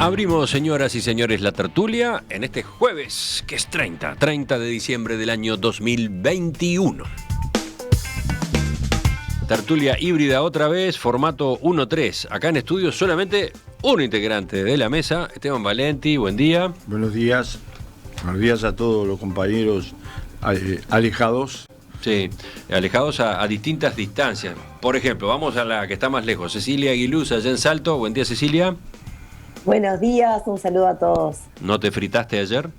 Abrimos, señoras y señores, la tertulia en este jueves, que es 30 de diciembre del año 2021. Tertulia híbrida otra vez, formato 1-3. Acá en estudio solamente un integrante de la mesa, Esteban Valenti, buen día. Buenos días a todos los compañeros alejados. Sí, alejados a distintas distancias. Por ejemplo, vamos a la que está más lejos, Cecilia Aguiluz, allá en Salto. Buen día, Cecilia. Buenos días, un saludo a todos. ¿No te fritaste ayer?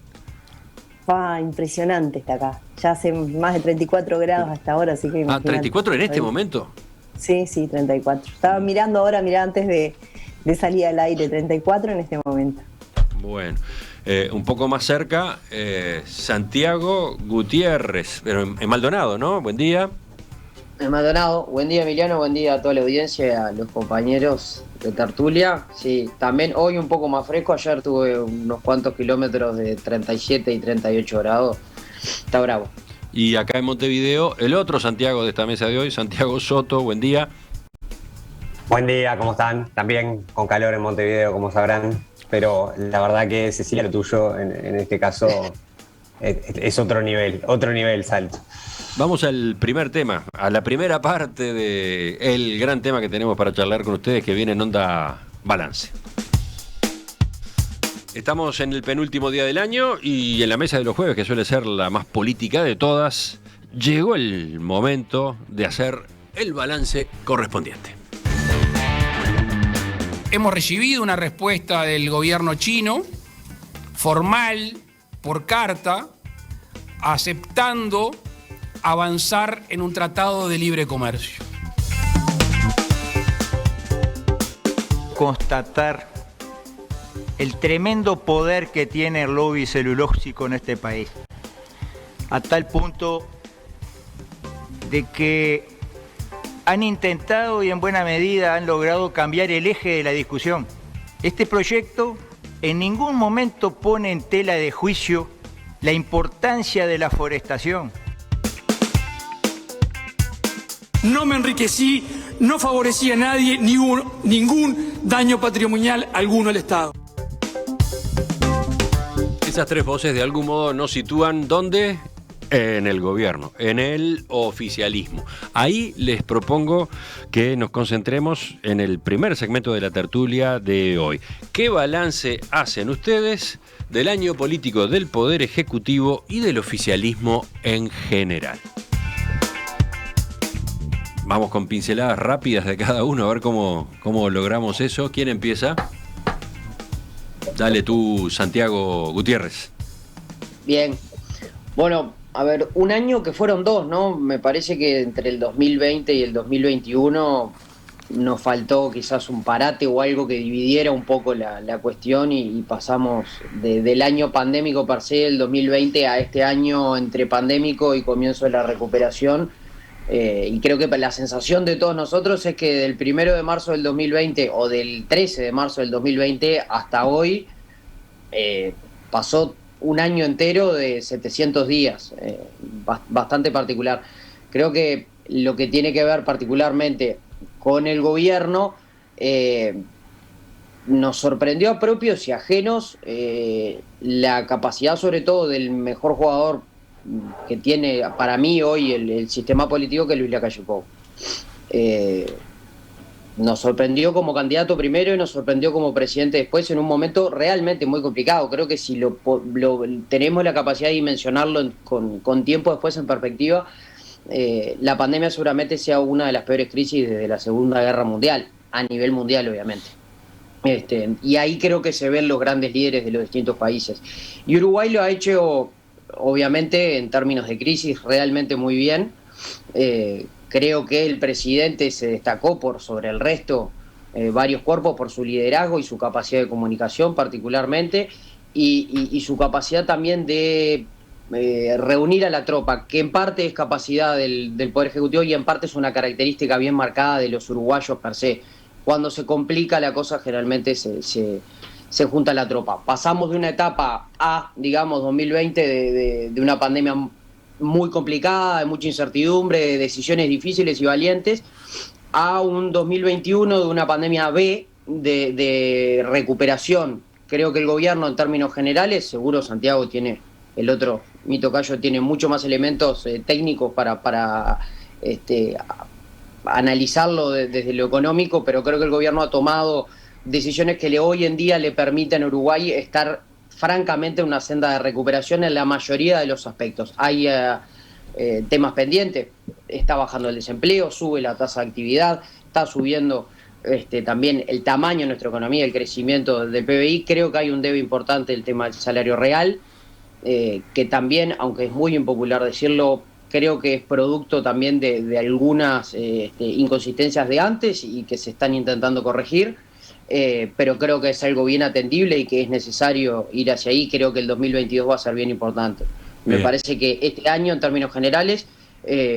Impresionante está acá. Ya hace más de 34 grados hasta ahora, así que imagínate. ¿34 en este momento? Sí, 34. Estaba mirando ahora, antes de salir al aire, 34 en este momento. Bueno, un poco más cerca, Santiago Gutiérrez, pero en Maldonado, ¿no? Buen día. En Maldonado, buen día Emiliano, buen día a toda la audiencia y a los compañeros de tertulia. Sí, también hoy un poco más fresco, ayer tuve unos cuantos kilómetros de 37 y 38 grados, está bravo. Y acá en Montevideo, el otro Santiago de esta mesa de hoy, Santiago Soto, buen día. Buen día, ¿cómo están? También con calor en Montevideo, como sabrán, pero la verdad que Cecilia, lo tuyo en este caso es otro nivel Salto. Vamos al primer tema, a la primera parte del gran tema que tenemos para charlar con ustedes, que viene en Onda Balance. Estamos en el penúltimo día del año y en la mesa de los jueves, que suele ser la más política de todas, llegó el momento de hacer el balance correspondiente. Hemos recibido una respuesta del gobierno chino, formal, por carta, aceptando avanzar en un tratado de libre comercio. Constatar el tremendo poder que tiene el lobby celulósico en este país, a tal punto de que han intentado y en buena medida han logrado cambiar el eje de la discusión. Este proyecto en ningún momento pone en tela de juicio la importancia de la forestación. No me enriquecí, no favorecí a nadie, ni hubo ningún daño patrimonial alguno al Estado. Esas tres voces de algún modo nos sitúan ¿dónde? En el gobierno, en el oficialismo. Ahí les propongo que nos concentremos en el primer segmento de la tertulia de hoy. ¿Qué balance hacen ustedes del año político del Poder Ejecutivo y del oficialismo en general? Vamos con pinceladas rápidas de cada uno, a ver cómo logramos eso. ¿Quién empieza? Dale tú, Santiago Gutiérrez. Bien, bueno, a ver, un año que fueron dos, ¿no? Me parece que entre el 2020 y el 2021 nos faltó quizás un parate o algo que dividiera un poco la cuestión y pasamos del año pandémico per se, el 2020, a este año entre pandémico y comienzo de la recuperación. Y creo que la sensación de todos nosotros es que del 1 de marzo del 2020 o del 13 de marzo del 2020 hasta hoy pasó un año entero de 700 días, bastante particular. Creo que lo que tiene que ver particularmente con el gobierno nos sorprendió a propios y ajenos la capacidad sobre todo del mejor jugador que tiene para mí hoy el sistema político, que es Luis Lacalle Pou. Nos sorprendió como candidato primero y nos sorprendió como presidente después, en un momento realmente muy complicado. Creo que si tenemos la capacidad de dimensionarlo con tiempo después en perspectiva, la pandemia seguramente sea una de las peores crisis desde la Segunda Guerra Mundial, a nivel mundial obviamente. Y ahí creo que se ven los grandes líderes de los distintos países. Y Uruguay lo ha hecho, obviamente, en términos de crisis, realmente muy bien. Creo que el presidente se destacó por sobre el resto, varios cuerpos, por su liderazgo y su capacidad de comunicación particularmente, y su capacidad también de reunir a la tropa, que en parte es capacidad del Poder Ejecutivo y en parte es una característica bien marcada de los uruguayos per se. Cuando se complica la cosa, generalmente se junta la tropa. Pasamos de una etapa a, digamos, 2020 de una pandemia muy complicada, de mucha incertidumbre, de decisiones difíciles y valientes, a un 2021 de una pandemia B, de recuperación Creo que el gobierno, en términos generales, seguro Santiago tiene, el otro, mi tocayo, tiene mucho más elementos técnicos para analizarlo desde lo económico, pero creo que el gobierno ha tomado decisiones que hoy en día le permiten a Uruguay estar francamente en una senda de recuperación en la mayoría de los aspectos. Hay temas pendientes, está bajando el desempleo, sube la tasa de actividad, está subiendo también el tamaño de nuestra economía, el crecimiento del PBI. Creo que hay un debe importante el tema del salario real, que también, aunque es muy impopular decirlo, creo que es producto también de algunas inconsistencias de antes y que se están intentando corregir, pero creo que es algo bien atendible y que es necesario ir hacia ahí. Creo que el 2022 va a ser bien importante. Me parece que este año, en términos generales,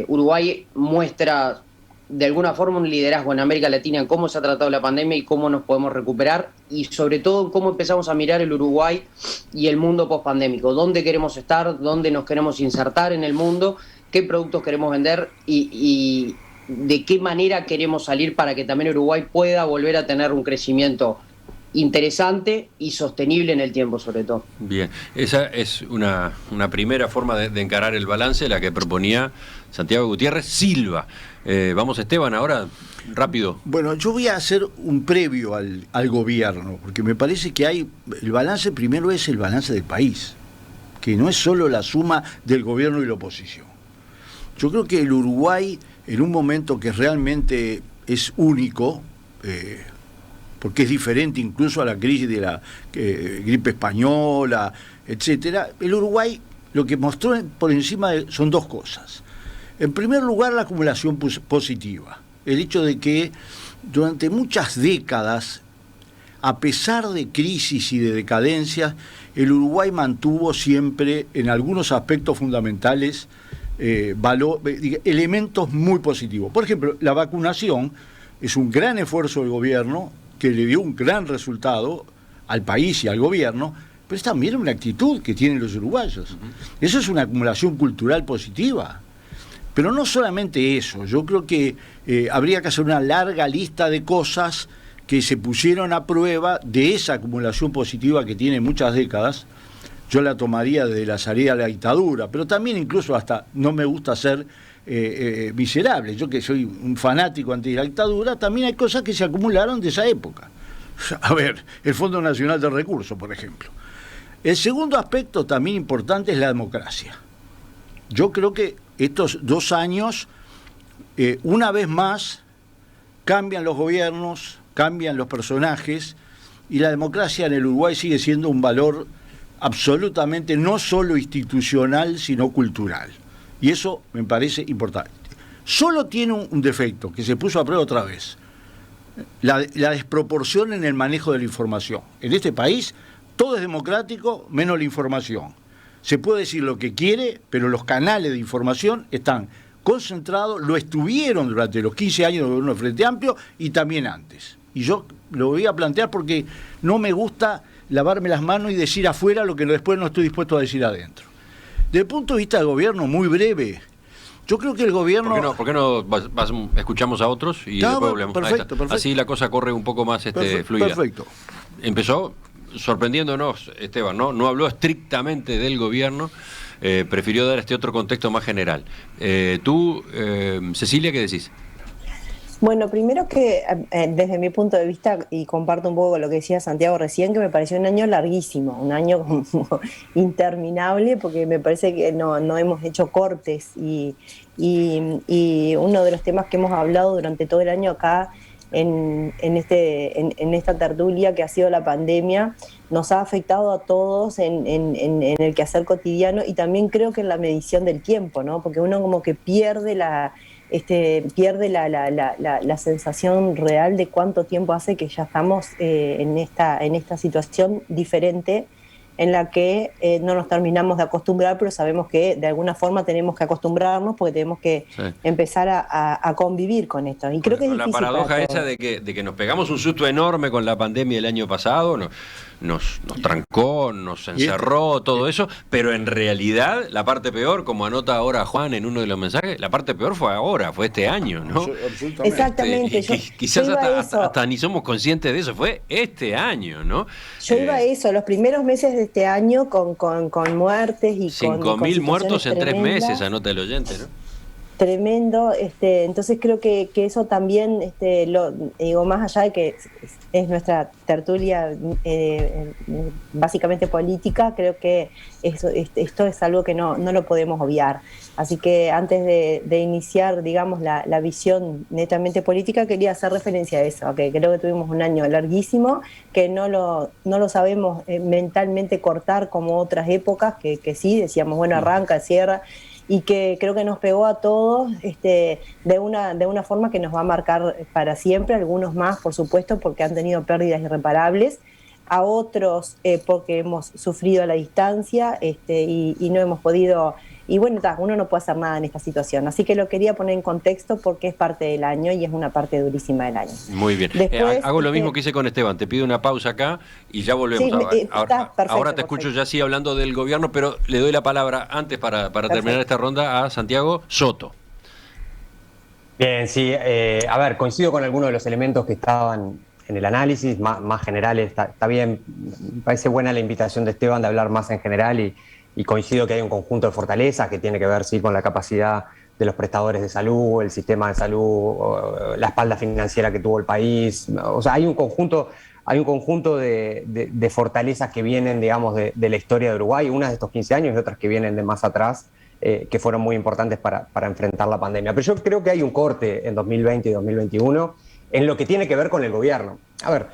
Uruguay muestra de alguna forma un liderazgo en América Latina en cómo se ha tratado la pandemia y cómo nos podemos recuperar, y sobre todo en cómo empezamos a mirar el Uruguay y el mundo pospandémico, dónde queremos estar, dónde nos queremos insertar en el mundo, qué productos queremos vender y de qué manera queremos salir para que también Uruguay pueda volver a tener un crecimiento interesante y sostenible en el tiempo, sobre todo. Bien, esa es una primera forma de encarar el balance, la que proponía Santiago Gutiérrez Silva. Vamos, Esteban, ahora, rápido. Bueno, yo voy a hacer un previo al gobierno, porque me parece que el balance primero es el balance del país, que no es solo la suma del gobierno y la oposición. Yo creo que el Uruguay, en un momento que realmente es único, porque es diferente incluso a la crisis de la gripe española, etcétera, el Uruguay lo que mostró por encima son dos cosas. En primer lugar, la acumulación positiva. El hecho de que durante muchas décadas, a pesar de crisis y de decadencias, el Uruguay mantuvo siempre, en algunos aspectos fundamentales, elementos muy positivos. Por ejemplo, la vacunación es un gran esfuerzo del gobierno que le dio un gran resultado al país y al gobierno, pero es también una actitud que tienen los uruguayos. Eso es una acumulación cultural positiva. Pero no solamente eso, yo creo que habría que hacer una larga lista de cosas que se pusieron a prueba de esa acumulación positiva que tiene muchas décadas. Yo la tomaría desde la salida de la dictadura, pero también incluso hasta, no me gusta ser miserable, yo que soy un fanático anti la dictadura, también hay cosas que se acumularon de esa época. A ver, el Fondo Nacional de Recursos, por ejemplo. El segundo aspecto también importante es la democracia. Yo creo que estos 2 años, una vez más, cambian los gobiernos, cambian los personajes, y la democracia en el Uruguay sigue siendo un valor absolutamente no solo institucional, sino cultural. Y eso me parece importante. Solo tiene un defecto, que se puso a prueba otra vez. La desproporción en el manejo de la información. En este país, todo es democrático, menos la información. Se puede decir lo que quiere, pero los canales de información están concentrados, lo estuvieron durante los 15 años del gobierno de Frente Amplio y también antes. Y yo lo voy a plantear porque no me gusta lavarme las manos y decir afuera lo que después no estoy dispuesto a decir adentro. Desde el punto de vista del gobierno, muy breve, yo creo que el gobierno... ¿Por qué no escuchamos a otros y después volvemos? Perfecto. Así la cosa corre un poco más fluida. Perfecto. Empezó sorprendiéndonos, Esteban, no habló estrictamente del gobierno, prefirió dar este otro contexto más general. Tú, Cecilia, ¿qué decís? Bueno, primero que desde mi punto de vista, y comparto un poco con lo que decía Santiago recién, que me pareció un año larguísimo, un año como interminable, porque me parece que no hemos hecho cortes y uno de los temas que hemos hablado durante todo el año acá en esta tertulia, que ha sido la pandemia, nos ha afectado a todos en el quehacer cotidiano, y también creo que en la medición del tiempo, ¿no? Porque uno como que pierde la sensación real de cuánto tiempo hace que ya estamos en esta situación diferente, en la que no nos terminamos de acostumbrar, pero sabemos que de alguna forma tenemos que acostumbrarnos porque tenemos que empezar a convivir con esto. Y creo que es la difícil paradoja para esa todos. de que nos pegamos un susto enorme con la pandemia el año pasado, nos trancó, nos encerró, todo eso, pero en realidad la parte peor, como anota ahora Juan en uno de los mensajes, la parte peor fue ahora, fue este año, ¿no? Absolutamente. Exactamente. Quizás yo iba a eso. hasta ni somos conscientes de eso, fue este año, ¿no? Yo iba a eso, los primeros meses de este año con muertes y 5.000 muertos en 3 tremendas. meses, anota el oyente, ¿no? Tremendo, entonces creo que eso también, digo, más allá de que es nuestra tertulia básicamente política, creo que esto es algo que no lo podemos obviar. Así que antes de iniciar, digamos, la visión netamente política, quería hacer referencia a eso, a que creo que tuvimos un año larguísimo, que no lo sabemos mentalmente cortar como otras épocas, que sí, decíamos, bueno, arranca, cierra, y que creo que nos pegó a todos de una forma que nos va a marcar para siempre, algunos más, por supuesto, porque han tenido pérdidas irreparables, a otros porque hemos sufrido a la distancia y no hemos podido, y bueno, uno no puede hacer nada en esta situación, así que lo quería poner en contexto porque es parte del año y es una parte durísima del año. Muy bien. Después, hago lo mismo que hice con Esteban, te pido una pausa acá y ya volvemos. Sí, ahora te escucho ya sí hablando del gobierno, pero le doy la palabra antes para terminar esta ronda a Santiago Soto. Bien, sí, a ver, coincido con algunos de los elementos que estaban en el análisis, más generales, está bien, me parece buena la invitación de Esteban de hablar más en general y coincido que hay un conjunto de fortalezas que tiene que ver sí con la capacidad de los prestadores de salud, el sistema de salud, la espalda financiera que tuvo el país, o sea, hay un conjunto de fortalezas que vienen, digamos, de la historia de Uruguay, unas de estos 15 años y otras que vienen de más atrás, que fueron muy importantes para enfrentar la pandemia. Pero yo creo que hay un corte en 2020 y 2021 en lo que tiene que ver con el gobierno. A ver,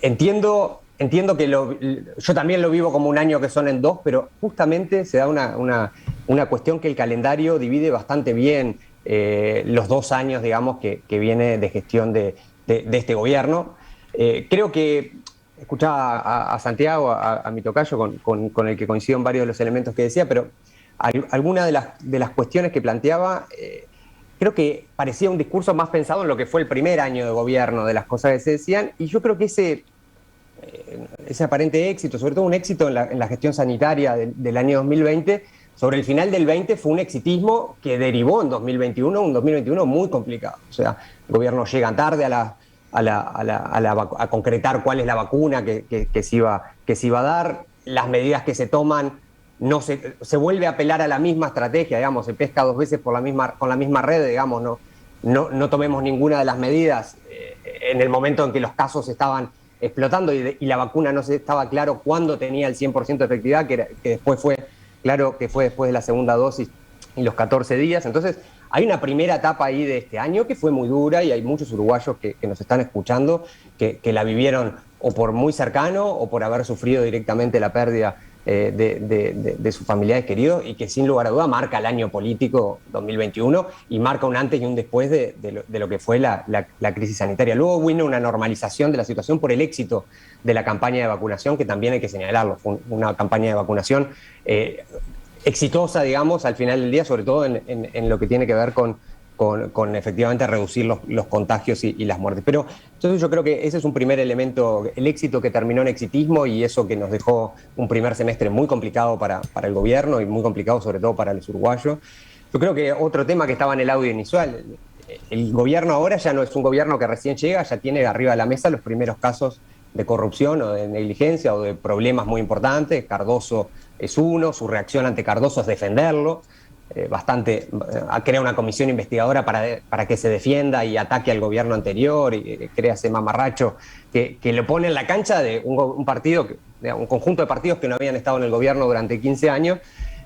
entiendo que yo también lo vivo como un año que son en dos, pero justamente se da una cuestión que el calendario divide bastante bien los 2 años, digamos, que viene de gestión de este gobierno. Creo que escuchaba a Santiago, a mi tocayo, con el que coincido en varios de los elementos que decía, pero alguna de las cuestiones que planteaba, creo que parecía un discurso más pensado en lo que fue el primer año de gobierno, de las cosas que se decían, y yo creo que ese aparente éxito, sobre todo un éxito en la gestión sanitaria del año 2020, sobre el final del 20 fue un exitismo que derivó en 2021, un 2021 muy complicado. O sea, el gobierno llega tarde a concretar cuál es la vacuna que se iba a dar, las medidas que se toman, se vuelve a apelar a la misma estrategia, digamos, se pesca 2 veces con la misma red, digamos, no tomemos ninguna de las medidas en el momento en que los casos estaban explotando y la vacuna no se estaba claro cuándo tenía el 100% de efectividad, que después fue claro que fue después de la segunda dosis y los 14 días. Entonces hay una primera etapa ahí de este año que fue muy dura y hay muchos uruguayos que nos están escuchando que la vivieron o por muy cercano o por haber sufrido directamente la pérdida de sus familiares queridos y que sin lugar a duda marca el año político 2021 y marca un antes y un después de lo que fue la crisis sanitaria. Luego vino una normalización de la situación por el éxito de la campaña de vacunación, que también hay que señalarlo, fue una campaña de vacunación exitosa, digamos, al final del día, sobre todo en lo que tiene que ver con efectivamente reducir los contagios y las muertes. Pero entonces yo creo que ese es un primer elemento, el éxito que terminó en exitismo y eso que nos dejó un primer semestre muy complicado para el gobierno y muy complicado sobre todo para los uruguayos. Yo creo que otro tema que estaba en el audio inicial, el gobierno ahora ya no es un gobierno que recién llega, ya tiene arriba de la mesa los primeros casos de corrupción o de negligencia o de problemas muy importantes. Cardoso es uno, su reacción ante Cardoso es defenderlo. Crea una comisión investigadora para que se defienda y ataque al gobierno anterior y crea ese mamarracho que lo pone en la cancha de un partido, un conjunto de partidos que no habían estado en el gobierno durante 15 años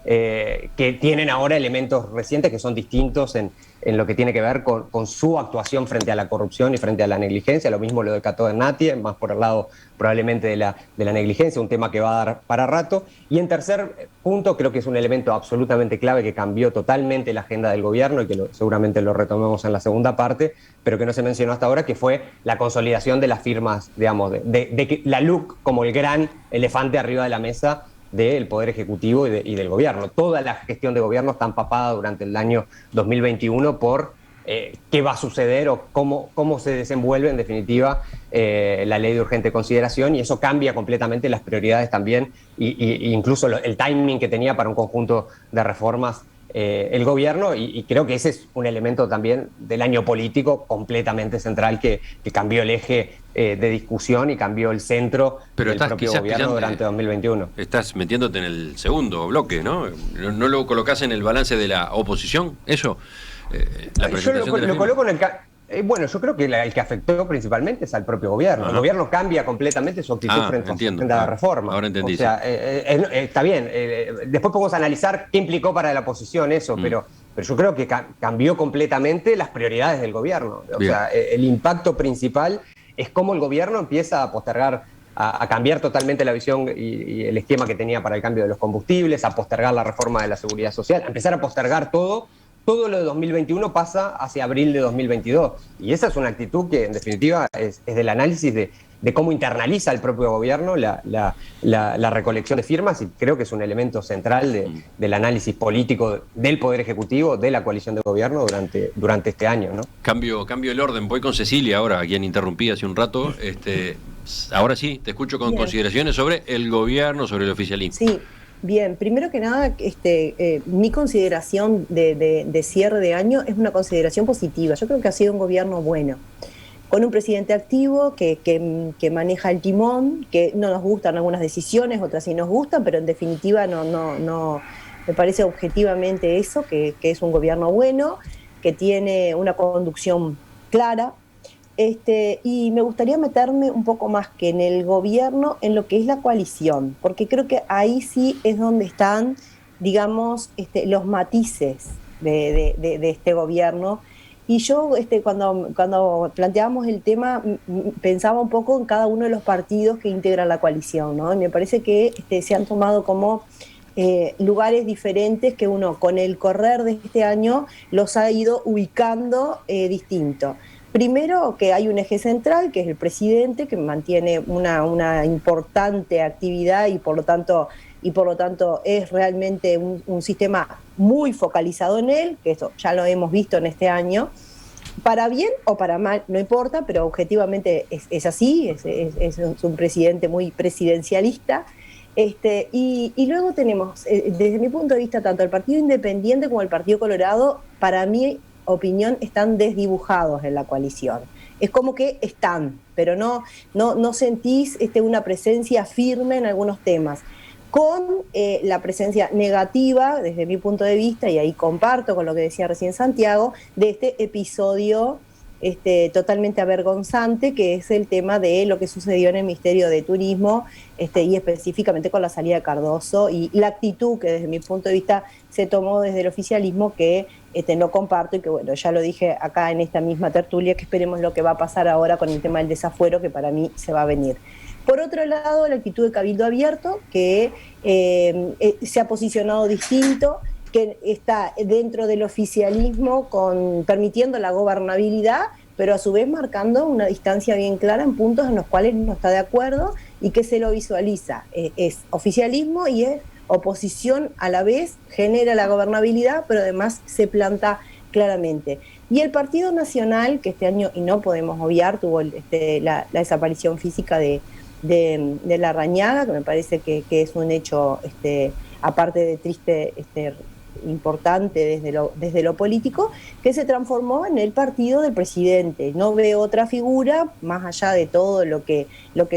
que tienen ahora elementos recientes que son distintos en lo que tiene que ver con su actuación frente a la corrupción y frente a la negligencia. Lo mismo lo de Cató Hernández, más por el lado probablemente de la negligencia, un tema que va a dar para rato. Y en tercer punto, creo que es un elemento absolutamente clave que cambió totalmente la agenda del gobierno y que seguramente lo retomemos en la segunda parte, pero que no se mencionó hasta ahora, que fue la consolidación de las firmas, digamos, de que la LUC como el gran elefante arriba de la mesa del Poder Ejecutivo y del Gobierno. Toda la gestión de gobierno está empapada durante el año 2021 por qué va a suceder o cómo se desenvuelve en definitiva la ley de urgente consideración, y eso cambia completamente las prioridades también y incluso el timing que tenía para un conjunto de reformas el gobierno, y creo que ese es un elemento también del año político completamente central que cambió el eje de discusión y cambió el centro del propio gobierno durante 2021. Estás metiéndote en el segundo bloque, ¿no? ¿No lo colocás en el balance de la oposición? Eso, la presentación yo lo coloco en el... Bueno, yo creo que el que afectó principalmente es al propio gobierno. El gobierno cambia completamente su actitud frente a la reforma. Ahora entendí. O sea, está bien. Después podemos analizar qué implicó para la oposición eso, pero yo creo que cambió completamente las prioridades del gobierno. O sea, el impacto principal es cómo el gobierno empieza a postergar, a cambiar totalmente la visión y el esquema que tenía para el cambio de los combustibles, a postergar la reforma de la seguridad social, a empezar a postergar todo. Todo lo de 2021 pasa hacia abril de 2022. Y esa es una actitud que, en definitiva, es del análisis de cómo internaliza el propio gobierno la recolección de firmas, y creo que es un elemento central del análisis político del Poder Ejecutivo, de la coalición de gobierno durante este año, ¿no? Cambio el orden. Voy con Cecilia ahora, a quien interrumpí hace un rato. Ahora sí, te escucho con consideraciones sobre el gobierno, sobre el oficialismo. Sí. Bien, primero que nada, mi consideración de cierre de año es una consideración positiva. Yo creo que ha sido un gobierno bueno, con un presidente activo que maneja el timón, que no nos gustan algunas decisiones, otras sí nos gustan, pero en definitiva no me parece objetivamente eso, que es un gobierno bueno, que tiene una conducción clara. Y me gustaría meterme un poco más que en el gobierno, en lo que es la coalición, porque creo que ahí sí es donde están, digamos, los matices de este gobierno. Y yo, cuando planteábamos el tema, pensaba un poco en cada uno de los partidos que integran la coalición, ¿no? Y me parece que se han tomado como lugares diferentes que uno, con el correr de este año, los ha ido ubicando distinto. Primero, que hay un eje central, que es el presidente, que mantiene una importante actividad y por lo tanto es realmente un sistema muy focalizado en él, que eso ya lo hemos visto en este año. Para bien o para mal, no importa, pero objetivamente es así, es un presidente muy presidencialista. Y luego tenemos, desde mi punto de vista, tanto el Partido Independiente como el Partido Colorado, para mí, opinión, están desdibujados en la coalición. Es como que están, pero no sentís una presencia firme en algunos temas. Con la presencia negativa, desde mi punto de vista, y ahí comparto con lo que decía recién Santiago, de este episodio totalmente avergonzante, que es el tema de lo que sucedió en el Ministerio de Turismo, y específicamente con la salida de Cardoso, y la actitud que desde mi punto de vista se tomó desde el oficialismo, que no comparto, y que bueno, ya lo dije acá en esta misma tertulia, que esperemos lo que va a pasar ahora con el tema del desafuero, que para mí se va a venir. Por otro lado, la actitud de Cabildo Abierto, que se ha posicionado distinto, que está dentro del oficialismo permitiendo la gobernabilidad, pero a su vez marcando una distancia bien clara en puntos en los cuales no está de acuerdo y que se lo visualiza. Es oficialismo y es oposición a la vez, genera la gobernabilidad, pero además se planta claramente. Y el Partido Nacional, que este año, y no podemos obviar, tuvo la desaparición física de Larrañaga, que me parece que es un hecho, aparte de triste, importante desde lo político, que se transformó en el partido del presidente. No veo otra figura, más allá de todo lo que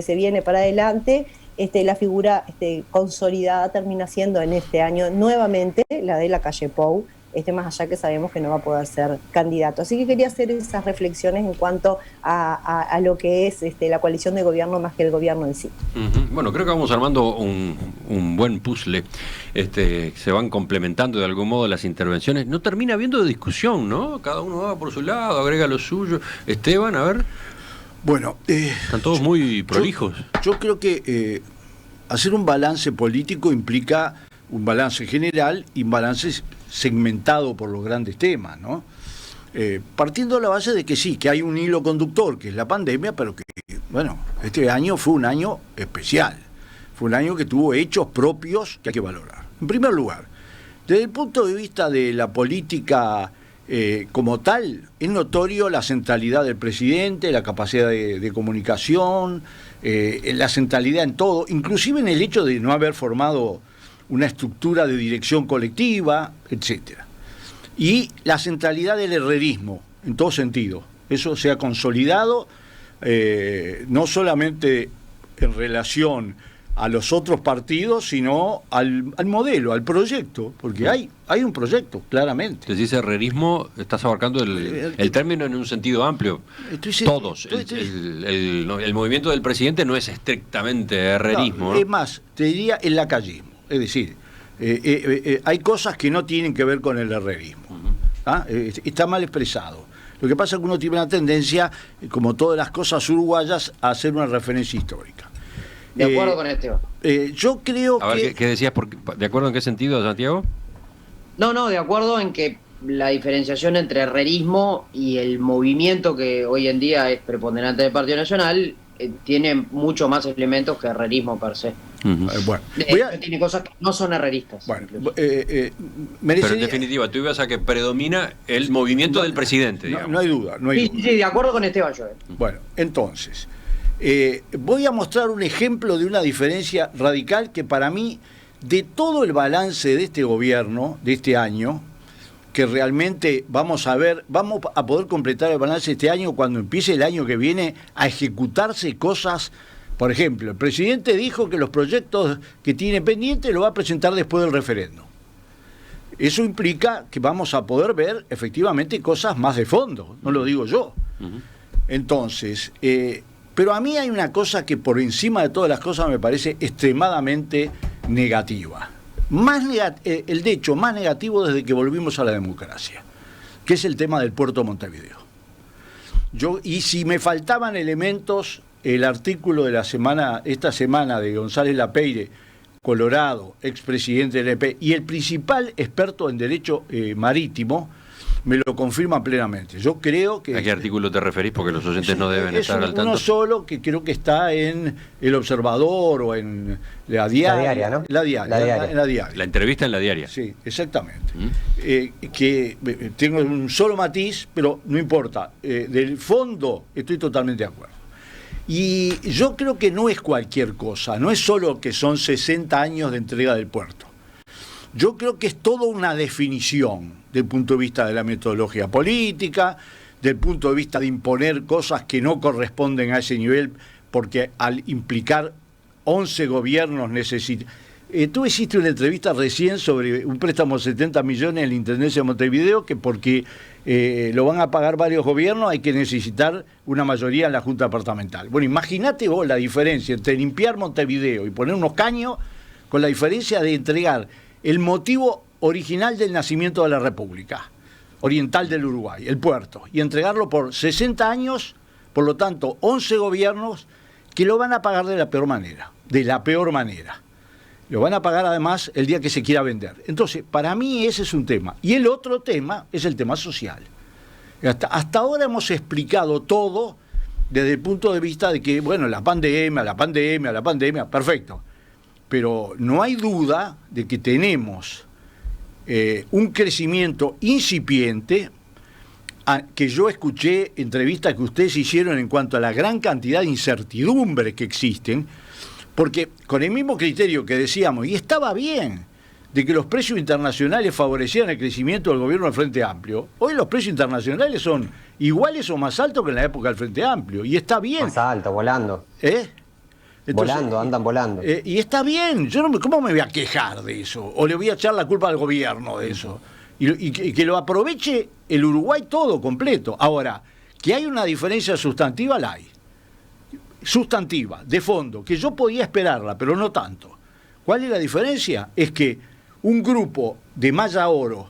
se viene para adelante. La figura consolidada termina siendo en este año nuevamente la de la calle Pou, más allá que sabemos que no va a poder ser candidato. Así que quería hacer esas reflexiones en cuanto a lo que es la coalición de gobierno más que el gobierno en sí. Bueno, creo que vamos armando un buen puzzle. Se van complementando de algún modo las intervenciones. No termina habiendo discusión, ¿no? Cada uno va por su lado, agrega lo suyo. Esteban, a ver. Bueno, están todos muy prolijos. Yo creo que hacer un balance político implica un balance general y un balance segmentado por los grandes temas, ¿no? Partiendo de la base de que sí, que hay un hilo conductor, que es la pandemia, pero que, bueno, este año fue un año especial. Fue un año que tuvo hechos propios que hay que valorar. En primer lugar, desde el punto de vista de la política como tal, es notorio la centralidad del presidente, la capacidad de comunicación, la centralidad en todo, inclusive en el hecho de no haber formado una estructura de dirección colectiva, etcétera. Y la centralidad del herrerismo, en todo sentido. Eso se ha consolidado, no solamente en relación a los otros partidos, sino al modelo, al proyecto, porque hay un proyecto, claramente. Decís herrerismo, estás abarcando el término en un sentido amplio. Todos. El movimiento del presidente no es estrictamente herrerismo. No, es más, te diría el lacayismo. Es decir, hay cosas que no tienen que ver con el herrerismo. Está mal expresado. Lo que pasa es que uno tiene una tendencia, como todas las cosas uruguayas, a hacer una referencia histórica. De acuerdo con Esteban. Yo creo a ver, ¿qué decías? ¿De acuerdo en qué sentido, Santiago? No, de acuerdo en que la diferenciación entre herrerismo y el movimiento que hoy en día es preponderante del Partido Nacional tiene mucho más elementos que herrerismo per se. Bueno, tiene cosas que no son herreristas. Bueno, pero en definitiva, tú ibas a que predomina el movimiento del presidente, digamos. No hay duda. Sí, de acuerdo con Esteban yo. Bueno, entonces, voy a mostrar un ejemplo de una diferencia radical que para mí, de todo el balance de este gobierno, de este año, que realmente vamos a poder completar el balance este año cuando empiece el año que viene a ejecutarse cosas. Por ejemplo, el presidente dijo que los proyectos que tiene pendientes los va a presentar después del referéndum. Eso implica que vamos a poder ver efectivamente cosas más de fondo, no lo digo yo. Entonces, pero a mí hay una cosa que por encima de todas las cosas me parece extremadamente negativa. De hecho, más negativo desde que volvimos a la democracia, que es el tema del puerto de Montevideo. Y si me faltaban elementos, el artículo de esta semana de González Lapeire, Colorado, expresidente del EP, y el principal experto en derecho marítimo, me lo confirman plenamente. Yo creo que... ¿A qué artículo te referís? Porque los oyentes no deben estar al tanto. Uno solo que creo que está en El Observador o en La Diaria. La Diaria, ¿no? La Diaria. La entrevista en La Diaria. Sí, exactamente. Que tengo un solo matiz, pero no importa. Del fondo estoy totalmente de acuerdo. Y yo creo que no es cualquier cosa, no es solo que son 60 años de entrega del puerto. Yo creo que es toda una definición del punto de vista de la metodología política, del punto de vista de imponer cosas que no corresponden a ese nivel, porque al implicar 11 gobiernos necesita... Tú hiciste una entrevista recién sobre un préstamo de 70 millones en la Intendencia de Montevideo, que porque lo van a pagar varios gobiernos hay que necesitar una mayoría en la Junta Departamental. Bueno, imagínate vos la diferencia entre limpiar Montevideo y poner unos caños, con la diferencia de entregar el motivo original del nacimiento de la República Oriental del Uruguay, el puerto, y entregarlo por 60 años, por lo tanto 11 gobiernos que lo van a pagar de la peor manera. Lo van a pagar además el día que se quiera vender. Entonces, para mí ese es un tema. Y el otro tema es el tema social. Hasta ahora hemos explicado todo desde el punto de vista de que, bueno, la pandemia, perfecto. Pero no hay duda de que tenemos un crecimiento incipiente, que yo escuché entrevistas que ustedes hicieron en cuanto a la gran cantidad de incertidumbres que existen, porque con el mismo criterio que decíamos, y estaba bien, de que los precios internacionales favorecían el crecimiento del gobierno del Frente Amplio, hoy los precios internacionales son iguales o más altos que en la época del Frente Amplio, y está bien. Más alto, volando. Entonces, andan volando. Y está bien, ¿cómo me voy a quejar de eso? ¿O le voy a echar la culpa al gobierno de eso? y que lo aproveche el Uruguay todo completo. Ahora, que hay una diferencia sustantiva, la hay. Sustantiva, de fondo, que yo podía esperarla, pero no tanto. ¿Cuál es la diferencia? Es que un grupo de Maya Oro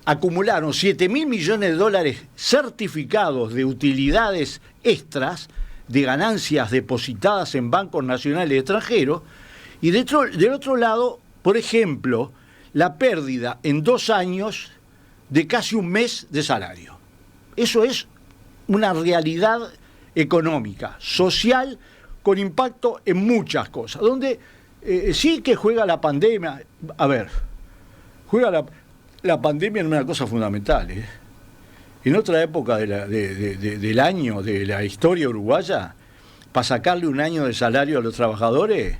acumularon 7.000 millones de dólares certificados de utilidades extras, de ganancias depositadas en bancos nacionales extranjeros, y del otro lado, por ejemplo, la pérdida en 2 años de casi un mes de salario. Eso es una realidad económica, social, con impacto en muchas cosas, donde sí que juega la pandemia. A ver, juega la pandemia en una cosa fundamental. En otra época del año, de la historia uruguaya, para sacarle un año de salario a los trabajadores,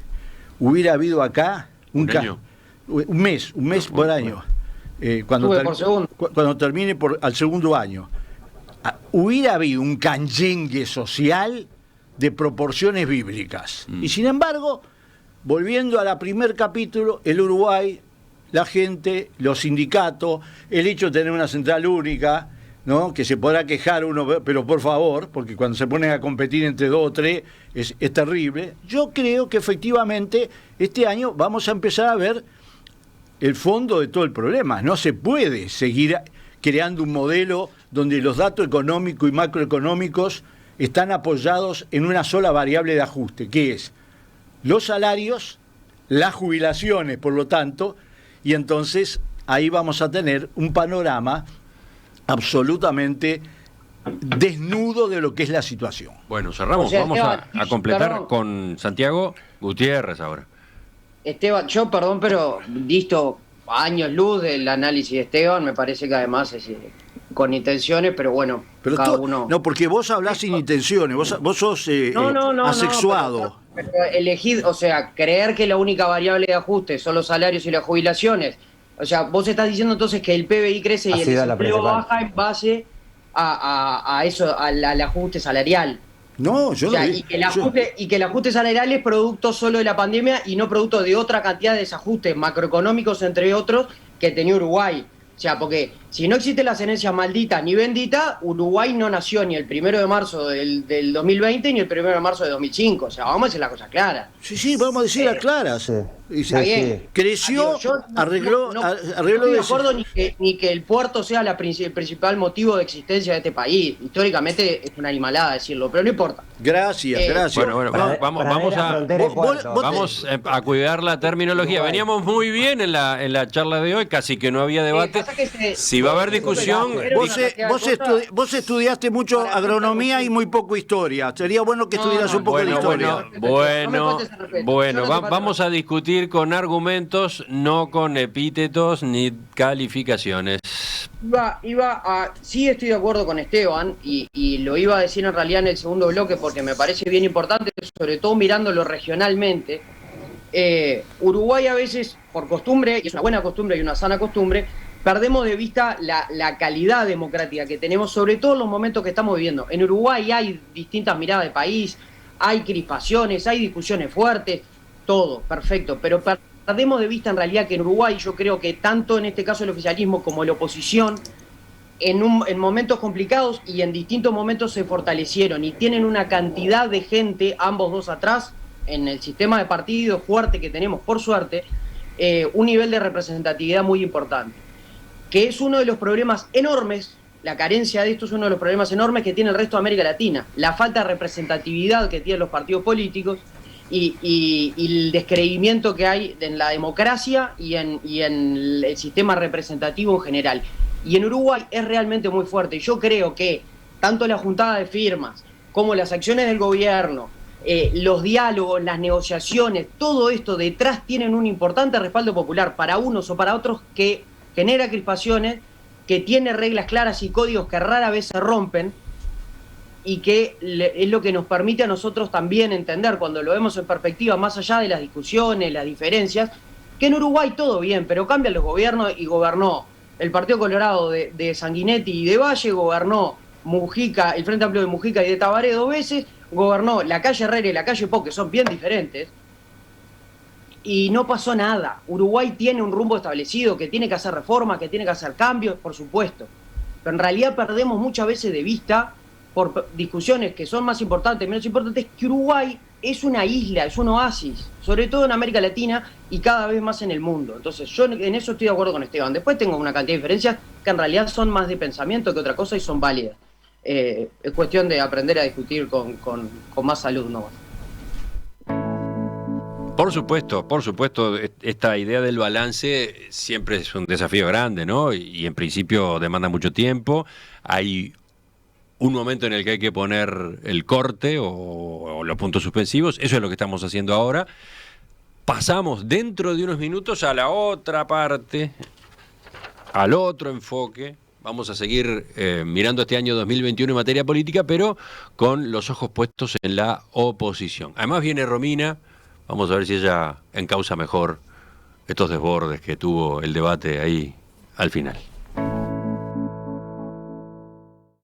hubiera habido acá un mes por año. Cuando termine al segundo año, hubiera habido un canyengue social de proporciones bíblicas. Y sin embargo, volviendo al primer capítulo, el Uruguay, la gente, los sindicatos, el hecho de tener una central única, ¿no? Que se podrá quejar uno, pero por favor, porque cuando se ponen a competir entre 2 o 3 es terrible. Yo creo que efectivamente este año vamos a empezar a ver el fondo de todo el problema. No se puede seguir creando un modelo donde los datos económicos y macroeconómicos están apoyados en una sola variable de ajuste, que es los salarios, las jubilaciones, por lo tanto, y entonces ahí vamos a tener un panorama absolutamente desnudo de lo que es la situación. Bueno, cerramos. O sea, Vamos Esteban, a completar perdón. con Santiago Gutiérrez ahora. Esteban, yo perdón, pero visto años luz del análisis de Esteban, me parece que además es con intenciones, pero bueno, Pero cada uno... no, porque vos hablás sin intenciones, vos sos asexuado. Pero elegir, o sea, creer que la única variable de ajuste son los salarios y las jubilaciones. O sea, vos estás diciendo entonces que el PBI crece y el desempleo baja en base a eso, al ajuste salarial. No, yo O sea, no y que el ajuste salarial es producto solo de la pandemia y no producto de otra cantidad de desajustes macroeconómicos, entre otros, que tenía Uruguay. O sea, porque si no existe la ascendencia maldita ni bendita, Uruguay no nació ni el 1 de marzo del 2020 ni el 1 de marzo de 2005. O sea, vamos a decir la cosa clara. Sí, vamos a decir las claras. Sí. Está bien. Creció, arregló no estoy de acuerdo ni que el puerto sea el principal motivo de existencia de este país. Históricamente es una animalada decirlo, pero no importa. Gracias. Bueno, vamos a cuidar la terminología. Veníamos muy bien en la charla de hoy, casi que no había debate. Si va a haber discusión... Vos estudiaste mucho agronomía y muy poco historia. Sería bueno que estudiaras un poco de historia. Bueno, vamos a discutir con argumentos, no con epítetos ni calificaciones. Sí estoy de acuerdo con Esteban y lo iba a decir en realidad en el segundo bloque porque me parece bien importante, sobre todo mirándolo regionalmente. Uruguay a veces, por costumbre, y es una buena costumbre y una sana costumbre, perdemos de vista la calidad democrática que tenemos, sobre todo en los momentos que estamos viviendo. En Uruguay hay distintas miradas de país, hay crispaciones, hay discusiones fuertes, todo, perfecto, pero perdemos de vista en realidad que en Uruguay yo creo que tanto en este caso el oficialismo como la oposición en momentos complicados y en distintos momentos se fortalecieron y tienen una cantidad de gente, ambos dos atrás, en el sistema de partidos fuerte que tenemos, por suerte, un nivel de representatividad muy importante, que es uno de los problemas enormes, la carencia de esto es uno de los problemas enormes que tiene el resto de América Latina, la falta de representatividad que tienen los partidos políticos y el descreimiento que hay en la democracia y en el sistema representativo en general. Y en Uruguay es realmente muy fuerte. Yo creo que tanto la juntada de firmas como las acciones del gobierno, los diálogos, las negociaciones, todo esto detrás tienen un importante respaldo popular para unos o para otros que genera crispaciones, que tiene reglas claras y códigos que rara vez se rompen y que es lo que nos permite a nosotros también entender, cuando lo vemos en perspectiva, más allá de las discusiones, las diferencias, que en Uruguay todo bien, pero cambian los gobiernos y gobernó el Partido Colorado de Sanguinetti y de Valle, gobernó Mujica, el Frente Amplio de Mujica y de Tabaré 2 veces, gobernó la calle Herrera y la calle Pó, que son bien diferentes, y no pasó nada. Uruguay tiene un rumbo establecido, que tiene que hacer reformas, que tiene que hacer cambios, por supuesto. Pero en realidad perdemos muchas veces de vista, por discusiones que son más importantes, menos importantes, que Uruguay es una isla, es un oasis, sobre todo en América Latina y cada vez más en el mundo. Entonces yo en eso estoy de acuerdo con Esteban. Después tengo una cantidad de diferencias que en realidad son más de pensamiento que otra cosa y son válidas. Es cuestión de aprender a discutir con más salud, ¿no? Por supuesto, esta idea del balance siempre es un desafío grande, ¿no? Y en principio demanda mucho tiempo. Hay un momento en el que hay que poner el corte o los puntos suspensivos. Eso es lo que estamos haciendo ahora. Pasamos dentro de unos minutos a la otra parte, al otro enfoque. Vamos a seguir mirando este año 2021 en materia política, pero con los ojos puestos en la oposición. Además viene Romina. Vamos a ver si ella encausa mejor estos desbordes que tuvo el debate ahí al final.